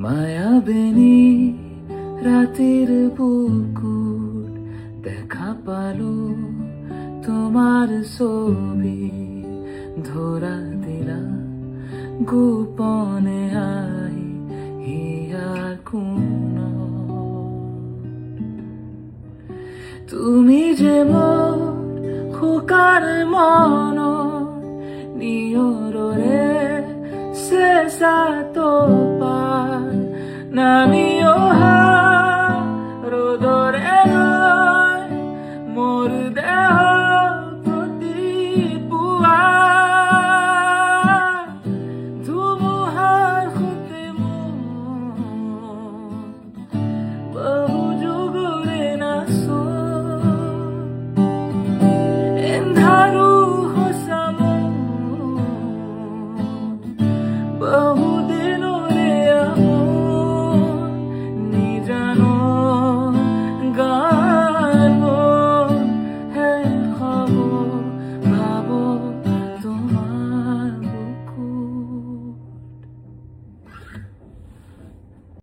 মায়াবিনী রাতের বুকুর দেখা পালো তোমার ছবি ধরা দিলা গোপনে আই হিয়ার কোন তুমি যে মোর খোকার মন নিয়রে শেষা তো পার নামিও